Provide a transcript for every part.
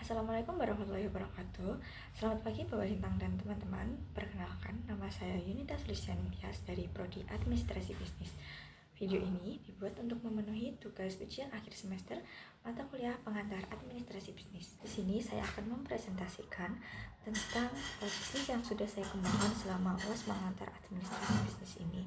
Assalamualaikum warahmatullahi wabarakatuh. Selamat pagi Bapak Lintang dan teman-teman. Perkenalkan, nama saya Yunita Felician Tias dari Prodi Administrasi Bisnis. Video ini dibuat untuk memenuhi tugas ujian akhir semester mata kuliah pengantar administrasi bisnis. Di sini saya akan mempresentasikan tentang bisnis yang sudah saya kembangkan selama UAS pengantar administrasi bisnis ini,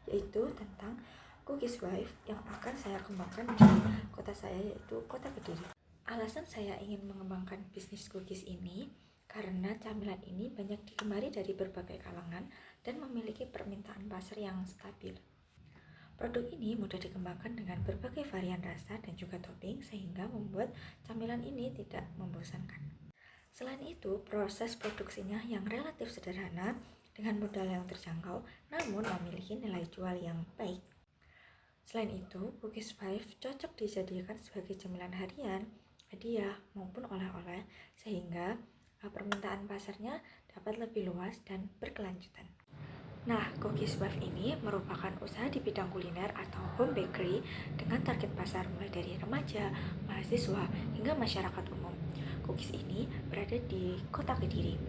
yaitu tentang Cookies Wife yang akan saya kembangkan di kota saya, yaitu Kota Kediri. Alasan saya ingin mengembangkan bisnis cookies ini karena camilan ini banyak digemari dari berbagai kalangan dan memiliki permintaan pasar yang stabil. Produk ini mudah dikembangkan dengan berbagai varian rasa dan juga topping sehingga membuat camilan ini tidak membosankan. Selain itu, proses produksinya yang relatif sederhana dengan modal yang terjangkau namun memiliki nilai jual yang baik. Selain itu, Cookies Wife cocok dijadikan sebagai camilan harian, hadiah maupun oleh-oleh sehingga permintaan pasarnya dapat lebih luas dan berkelanjutan. Nah, Cookies Wife ini merupakan usaha di bidang kuliner atau home bakery dengan target pasar mulai dari remaja, mahasiswa, hingga masyarakat umum. Cookies ini berada di Kota Kediri.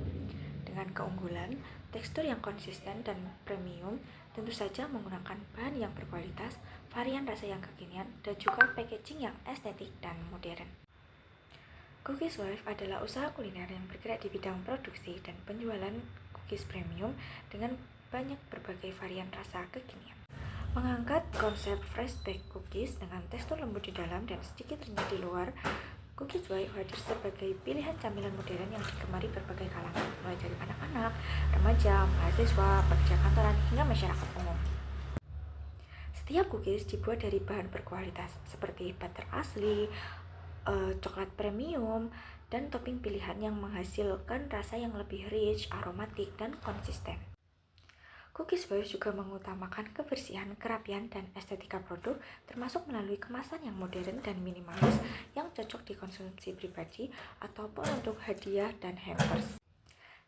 Dengan keunggulan, tekstur yang konsisten dan premium, tentu saja menggunakan bahan yang berkualitas, varian rasa yang kekinian, dan juga packaging yang estetik dan modern. Cookies Wife adalah usaha kuliner yang bergerak di bidang produksi dan penjualan cookies premium dengan banyak berbagai varian rasa kekinian. Mengangkat konsep fresh baked cookies dengan tekstur lembut di dalam dan sedikit renyah di luar, Cookies Wife hadir sebagai pilihan camilan modern yang digemari berbagai kalangan, mulai dari anak-anak, remaja, mahasiswa, pekerja kantoran, hingga masyarakat umum. Setiap cookies dibuat dari bahan berkualitas seperti butter asli, coklat premium, dan topping pilihan yang menghasilkan rasa yang lebih rich, aromatik, dan konsisten. Cookies Wife juga mengutamakan kebersihan, kerapian, dan estetika produk, termasuk melalui kemasan yang modern dan minimalis yang cocok dikonsumsi pribadi ataupun untuk hadiah dan hampers.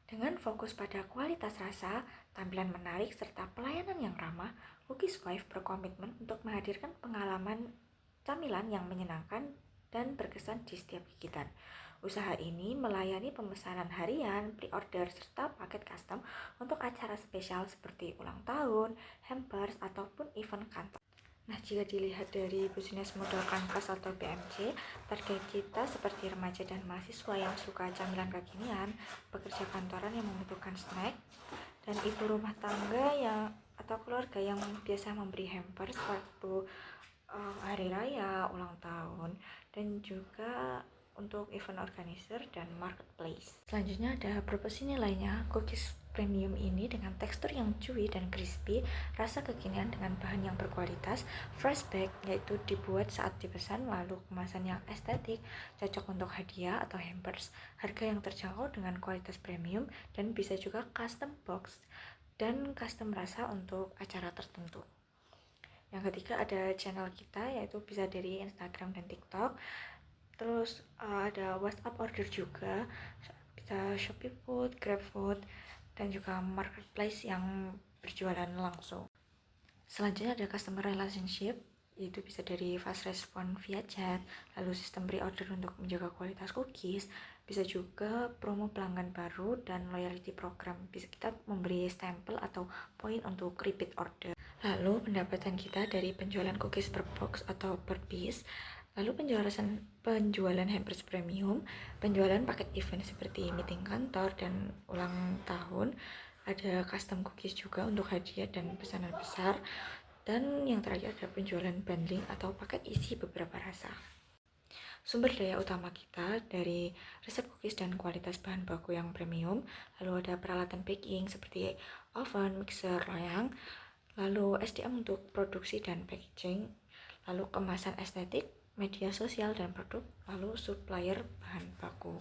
Dengan fokus pada kualitas rasa, tampilan menarik, serta pelayanan yang ramah, Cookies Wife berkomitmen untuk menghadirkan pengalaman camilan yang menyenangkan dan berkesan di setiap gigitan. Usaha ini melayani pemesanan harian, pre-order, serta paket custom untuk acara spesial seperti ulang tahun, hampers, ataupun event kantor. Nah, jika dilihat dari bisnis model kanvas atau BMC, target kita seperti remaja dan mahasiswa yang suka camilan kekinian, pekerja kantoran yang membutuhkan snack, dan ibu rumah tangga yang atau keluarga yang biasa memberi hampers waktu hari raya, ulang tahun, dan juga untuk event organizer dan marketplace. Selanjutnya ada proposisi lainnya, cookies premium ini dengan tekstur yang chewy dan crispy, rasa kekinian dengan bahan yang berkualitas, fresh baked yaitu dibuat saat dipesan, lalu kemasan yang estetik, cocok untuk hadiah atau hampers, harga yang terjangkau dengan kualitas premium, dan bisa juga custom box dan custom rasa untuk acara tertentu. Yang ketiga ada channel kita, yaitu bisa dari Instagram dan TikTok. Terus ada WhatsApp order juga, bisa Shopee Food, Grab Food, dan juga marketplace yang berjualan langsung. Selanjutnya ada customer relationship, yaitu bisa dari fast respon via chat, lalu sistem pre-order untuk menjaga kualitas cookies, bisa juga promo pelanggan baru dan loyalty program. Bisa kita memberi stempel atau poin untuk repeat order. Lalu pendapatan kita dari penjualan cookies per box atau per piece, lalu penjualan hampers premium, penjualan paket event seperti meeting kantor dan ulang tahun, ada custom cookies juga untuk hadiah dan pesanan besar, dan yang terakhir ada penjualan bundling atau paket isi beberapa rasa. Sumber daya utama kita dari resep cookies dan kualitas bahan baku yang premium, lalu ada peralatan baking seperti oven, mixer, loyang, lalu SDM untuk produksi dan packaging, lalu kemasan estetik, media sosial dan produk, lalu supplier bahan baku.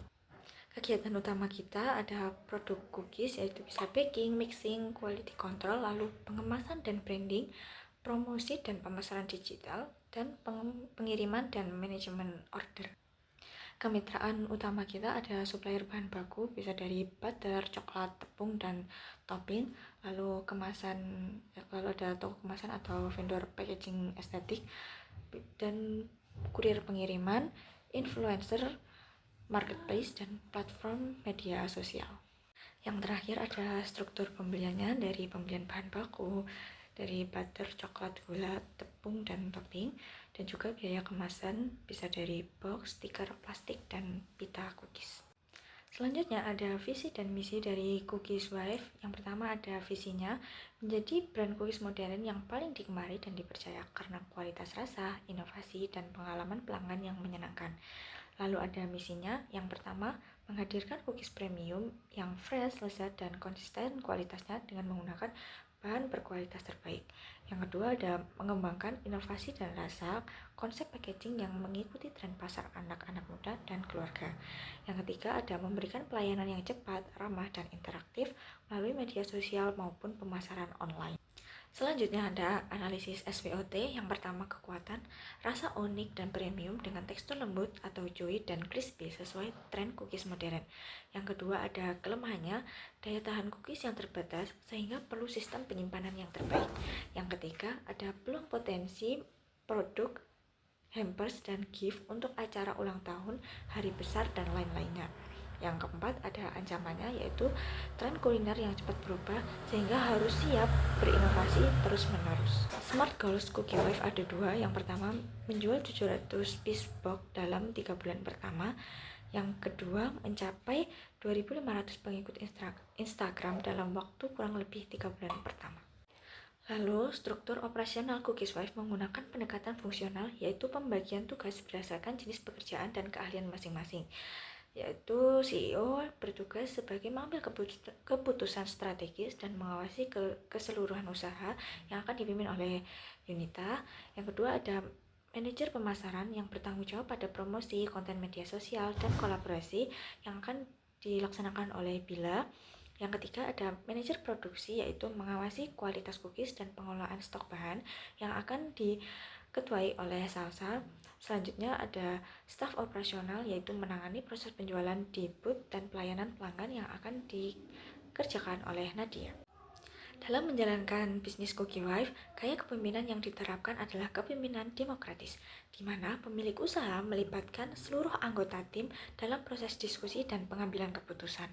Kegiatan utama kita ada produk cookies, yaitu bisa baking, mixing, quality control, lalu pengemasan dan branding, promosi dan pemasaran digital, dan pengiriman dan manajemen order. Kemitraan utama kita ada supplier bahan baku, bisa dari butter, coklat, tepung, dan topping, lalu ada toko kemasan atau vendor packaging estetik, dan kurir pengiriman, influencer, marketplace, dan platform media sosial. Yang terakhir ada struktur pembeliannya dari pembelian bahan baku, dari butter, coklat, gula, tepung, dan topping, dan juga biaya kemasan bisa dari box, stiker, plastik, dan pita cookies. Selanjutnya ada visi dan misi dari Cookies Wife. Yang pertama ada visinya, menjadi brand cookies modern yang paling digemari dan dipercaya karena kualitas rasa, inovasi, dan pengalaman pelanggan yang menyenangkan. Lalu ada misinya, yang pertama menghadirkan cookies premium yang fresh, lezat, dan konsisten kualitasnya dengan menggunakan bahan berkualitas terbaik. Yang kedua ada mengembangkan inovasi dan rasa, konsep packaging yang mengikuti tren pasar anak-anak muda dan keluarga. Yang ketiga ada memberikan pelayanan yang cepat, ramah, dan interaktif melalui media sosial maupun pemasaran online. Selanjutnya ada analisis SWOT. Yang pertama kekuatan, rasa unik dan premium dengan tekstur lembut atau chewy dan crispy sesuai tren cookies modern. Yang kedua ada kelemahannya, daya tahan cookies yang terbatas sehingga perlu sistem penyimpanan yang terbaik. Yang ketiga ada peluang potensi produk hampers dan gift untuk acara ulang tahun, hari besar, dan lain-lainnya. Yang keempat ada ancamannya, yaitu tren kuliner yang cepat berubah sehingga harus siap berinovasi terus-menerus. Smart Goals Cookie Wife ada dua. Yang pertama menjual 700 piece box dalam 3 bulan pertama. Yang kedua mencapai 2.500 pengikut Instagram dalam waktu kurang lebih 3 bulan pertama. Lalu, struktur operasional Cookies Wife menggunakan pendekatan fungsional, yaitu pembagian tugas berdasarkan jenis pekerjaan dan keahlian masing-masing. Yaitu CEO bertugas sebagai mengambil keputusan strategis dan mengawasi keseluruhan usaha yang akan dipimpin oleh Yunita. Yang kedua ada manajer pemasaran yang bertanggung jawab pada promosi, konten media sosial, dan kolaborasi yang akan dilaksanakan oleh Bila. Yang ketiga ada manajer produksi, yaitu mengawasi kualitas cookies dan pengelolaan stok bahan yang akan diketuai oleh Salsa. Selanjutnya ada staf operasional, yaitu menangani proses penjualan di booth dan pelayanan pelanggan yang akan dikerjakan oleh Nadia. Dalam menjalankan bisnis Cookie Wife, gaya kepemimpinan yang diterapkan adalah kepemimpinan demokratis, di mana pemilik usaha melibatkan seluruh anggota tim dalam proses diskusi dan pengambilan keputusan.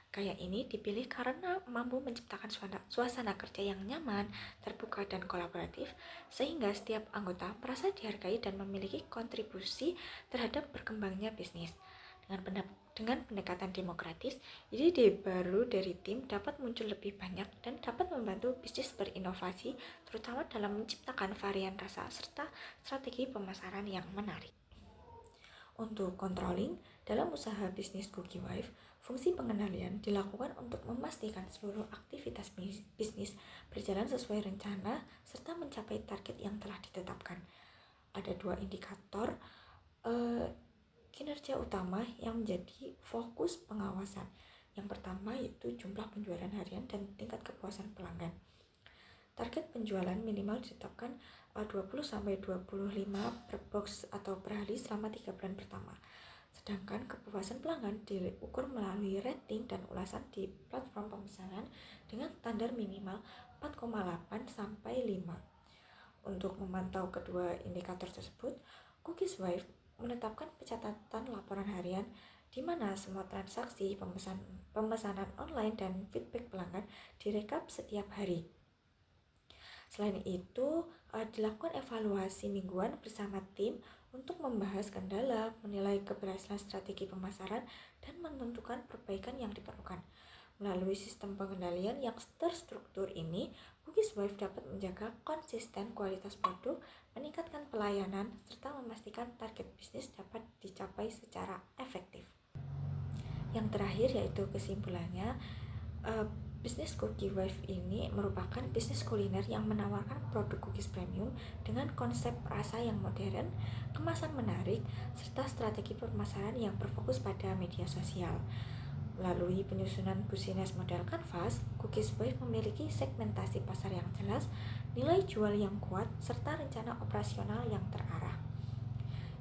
Gaya ini dipilih karena mampu menciptakan suasana kerja yang nyaman, terbuka, dan kolaboratif, sehingga setiap anggota merasa dihargai dan memiliki kontribusi terhadap berkembangnya bisnis. Dengan pendekatan demokratis, ide baru dari tim dapat muncul lebih banyak dan dapat membantu bisnis berinovasi, terutama dalam menciptakan varian rasa serta strategi pemasaran yang menarik. Untuk controlling, dalam usaha bisnis Cookie Wife, fungsi pengendalian dilakukan untuk memastikan seluruh aktivitas bisnis berjalan sesuai rencana serta mencapai target yang telah ditetapkan. Ada dua indikator kinerja utama yang menjadi fokus pengawasan. Yang pertama yaitu jumlah penjualan harian dan tingkat kepuasan pelanggan. Target penjualan minimal ditetapkan 20-25 per box atau per hari selama 3 bulan pertama. Sedangkan kepuasan pelanggan diukur melalui rating dan ulasan di platform pemesanan dengan standar minimal 4,8 sampai 5. Untuk memantau kedua indikator tersebut, Cookies Wife menetapkan pencatatan laporan harian di mana semua transaksi pemesanan online dan feedback pelanggan direkap setiap hari. Selain itu, dilakukan evaluasi mingguan bersama tim untuk membahas kendala, menilai keberhasilan strategi pemasaran, dan menentukan perbaikan yang diperlukan. Melalui sistem pengendalian yang terstruktur ini, Cookies Wife dapat menjaga konsisten kualitas produk, meningkatkan pelayanan, serta memastikan target bisnis dapat dicapai secara efektif. Yang terakhir yaitu kesimpulannya, bisnis Cookie Wife ini merupakan bisnis kuliner yang menawarkan produk cookies premium dengan konsep rasa yang modern, kemasan menarik, serta strategi pemasaran yang berfokus pada media sosial. Melalui penyusunan bisnis model kanvas, Cookies Wife memiliki segmentasi pasar yang jelas, nilai jual yang kuat, serta rencana operasional yang terarah.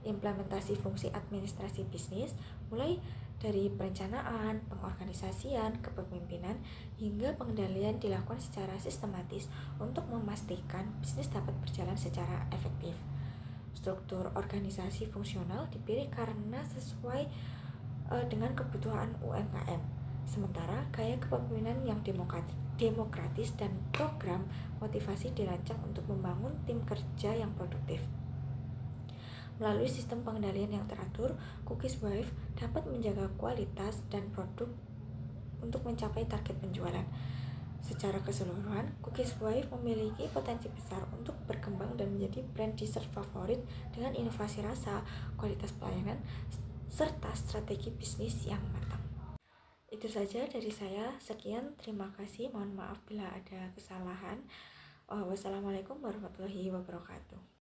Implementasi fungsi administrasi bisnis mulai dari perencanaan, pengorganisasian, kepemimpinan, hingga pengendalian dilakukan secara sistematis untuk memastikan bisnis dapat berjalan secara efektif. Struktur organisasi fungsional dipilih karena sesuai dengan kebutuhan UMKM. Sementara gaya kepemimpinan yang demokratis dan program motivasi dirancang untuk membangun tim kerja yang produktif. Melalui sistem pengendalian yang teratur, Cookies Wife dapat menjaga kualitas dan produk untuk mencapai target penjualan. Secara keseluruhan, Cookies Wife memiliki potensi besar untuk berkembang dan menjadi brand dessert favorit dengan inovasi rasa, kualitas pelayanan, serta strategi bisnis yang matang. Itu saja dari saya. Sekian, terima kasih. Mohon maaf bila ada kesalahan. Wassalamualaikum warahmatullahi wabarakatuh.